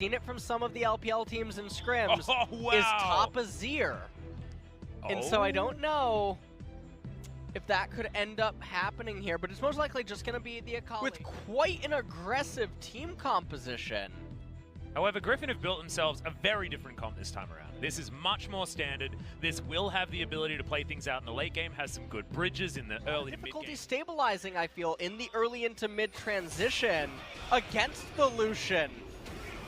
seen it from some of the LPL teams in scrims, is top Azir. And so I don't know if that could end up happening here, but it's most likely just going to be the Akali with quite an aggressive team composition. However, Griffin have built themselves a very different comp this time around. This is much more standard. This will have the ability to play things out in the late game, has some good bridges in the early to mid game. Difficulty stabilizing, I feel, in the early into mid transition against the Lucian.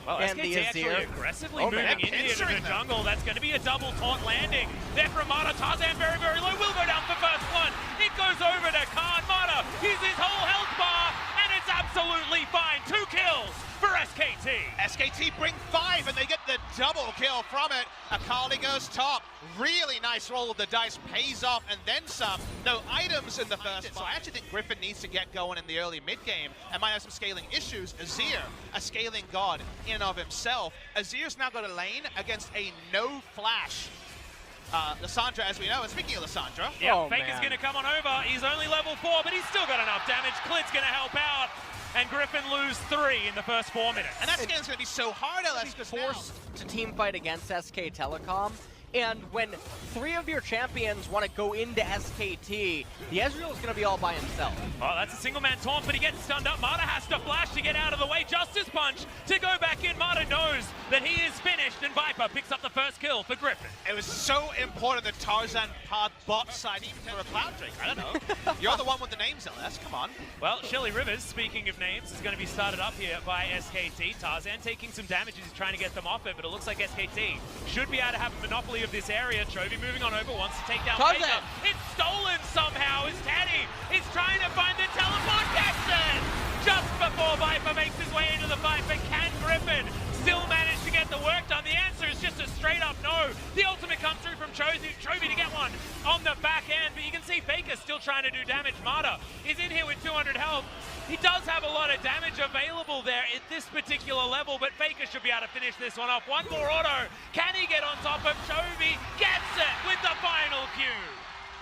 Well, and SKT the actually aggressively moving into the jungle. That's going to be a double taunt landing. There from Mata. Tarzan very, very low. Will go down for first one. It goes over to Khan. Mata uses his whole health bar, and it's absolutely fine. 2 kills for SKT. SKT bring 5, and they get the double kill from it. Akali goes top. Really nice roll of the dice. Pays off, and then some. No items in the first. So I actually think Griffin needs to get going in the early mid-game and might have some scaling issues. Azir, a scaling god in and of himself. Azir's now got a lane against a no-flash Lissandra, as we know. And speaking of Lissandra... Yeah, Faker's going to come on over. He's only level 4, but he's still got enough damage. Clid's going to help out. And Griffin lose 3 in the first 4 minutes. And that game's going to be so hard, LS, because forced to team fight against SK Telecom. And when 3 of your champions want to go into SKT, the Ezreal is going to be all by himself. Oh, that's a single-man taunt, but he gets stunned up. Mata has to flash to get out of the way. Justice Punch to go back in. Mata knows that he is finished, and Viper picks up the first kill for Griffin. It was so important that Tarzan part bot side even for a Cloud Drake. I don't know. You're the one with the names, LS. Come on. Well, Shelly Rivers, speaking of names, is going to be started up here by SKT. Tarzan taking some damage as he's trying to get them off it, but it looks like SKT should be able to have a monopoly of this area. Chovy moving on over, wants to take down Faker. It's stolen somehow as Teddy is trying to find the teleport. Gets it! Just before Viper makes his way into the fight, but can Griffin still manage to get the work done? The answer is just a straight up no. The ultimate comes through from Chovy to get one on the back end, but you can see Faker still trying to do damage. Mata is in here with 200 health. He does have a lot of damage available there at this particular level, but Faker should be able to finish this one off. One more auto. Can he get on top of Chovy? Gets it with the final Q.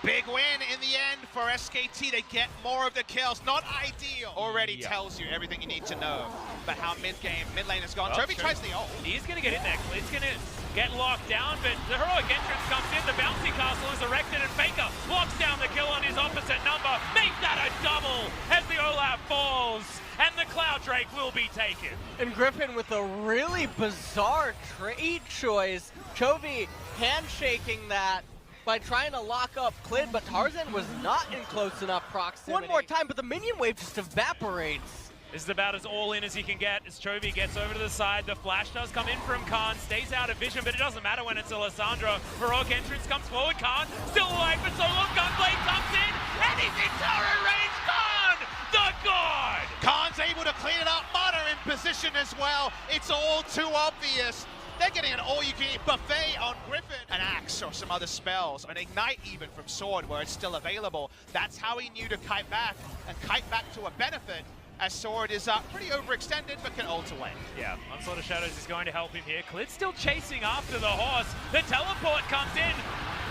Big win in the end for SKT. They get more of the kills. Not ideal. Already tells you everything you need to know about how mid lane has gone. Chovy tries the ult. He's going to get in there. He's going to get locked down, but the heroic entrance comes in. The bouncy castle is erected, and Faker locks down the kill on his opposite number. Make that a double as the Olaf falls, and the Cloud Drake will be taken. And Griffin with a really bizarre trade choice. Chovy handshaking that by trying to lock up Clid, but Tarzan was not in close enough proximity. One more time, but the minion wave just evaporates. This is about as all in as he can get as Chovy gets over to the side. The flash does come in from Khan, stays out of vision, but it doesn't matter when it's Alessandro. Heroic entrance comes forward. Khan still alive for so long. Gunblade comes in, and he's in turret range. Khan, the god! Khan's able to clean it up. Mata in position as well. It's all too obvious. They're getting an all-you-can-eat buffet on Griffin. An axe or some other spells, an ignite even from Sword where it's still available. That's how he knew to kite back, and kite back to a benefit, as Sword is pretty overextended but can ult away. Yeah, Onslaught of Shadows is going to help him here. Clid's still chasing after the horse. The teleport comes in.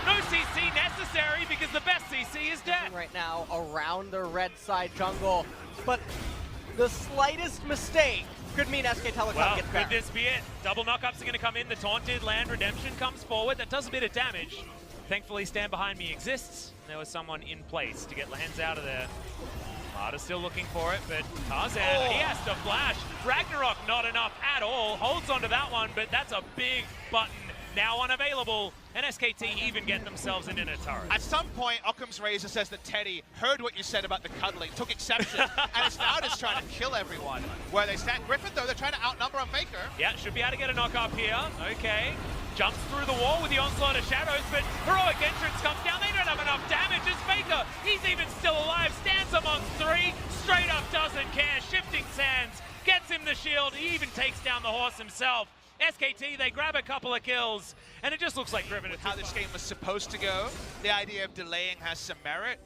No CC necessary because the best CC is dead. Right now around the red side jungle, but the slightest mistake could mean SK Telecom gets back. Could this be it? Double knockups are going to come in. The taunted land redemption comes forward. That does a bit of damage. Thankfully, Stand Behind Me exists. There was someone in place to get lands out of there. Mata's still looking for it, but Tarzan, he has to flash. Ragnarok not enough at all. Holds onto that one, but that's a big button now unavailable. And SKT even get themselves into a turret. At some point, Occam's Razor says that Teddy heard what you said about the cuddling, took exception, and is now just trying to kill everyone. Where they stand. Griffin, though, they're trying to outnumber on Faker. Yeah, should be able to get a knock up here. Okay. Jumps through the wall with the Onslaught of Shadows, but heroic entrance comes down. They don't have enough damage. It's Faker. He's even still alive. Stands amongst 3. Straight up doesn't care. Shifting Sands gets him the shield. He even takes down the horse himself. SKT, they grab a couple of kills, and it just looks like Griffin. With how this game was supposed to go, the idea of delaying has some merit.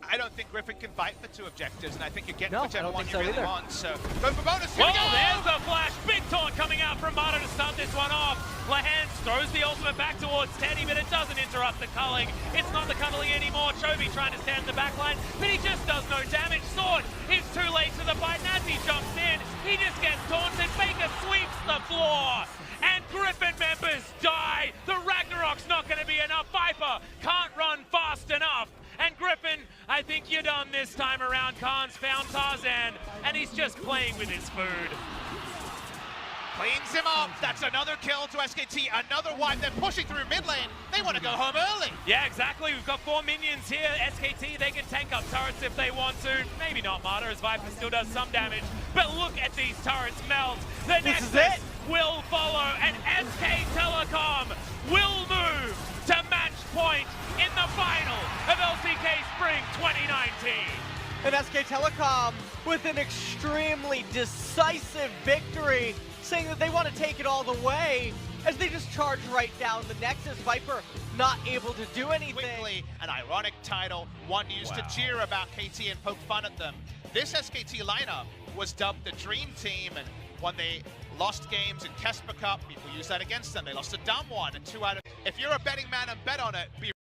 I don't think Griffin can fight for 2 objectives, and I think you get No, whichever I don't one think you so really either. want. So go for bonus. Here we Well, go. there's the flash. Big taunt coming out from Mata to start this one off. Lahans throws the ultimate back towards Teddy, but it doesn't interrupt the culling. It's not the cuddling anymore. Chovy trying to stand in the back line, but he just does no damage. Sword is too late to the fight, and as he jumps in, he just gets taunted. Baker sweeps the floor, and Griffin members die. The Ragnarok's not going to be enough. Viper can't run fast enough. And Griffin, I think you're done this time around. Khan's found Tarzan, and he's just playing with his food. Cleans him up. That's another kill to SKT. Another wipe. They're pushing through mid lane. They want to go home early. Yeah, exactly. We've got 4 minions here. SKT, they can tank up turrets if they want to. Maybe not Mata, as Viper still does some damage. But look at these turrets melt. The Nexus will follow, and SK Telecom will move to match point in the final of LCK Spring 2019. And SK Telecom with an extremely decisive victory, saying that they want to take it all the way as they just charge right down the Nexus. Viper not able to do anything. Quickly, an ironic title, one used to jeer about KT and poke fun at them. This SKT lineup was dubbed the Dream Team, and when they lost games in Kesper Cup, people used that against them. They lost a dumb one, and 2 out of... If you're a betting man and bet on it, be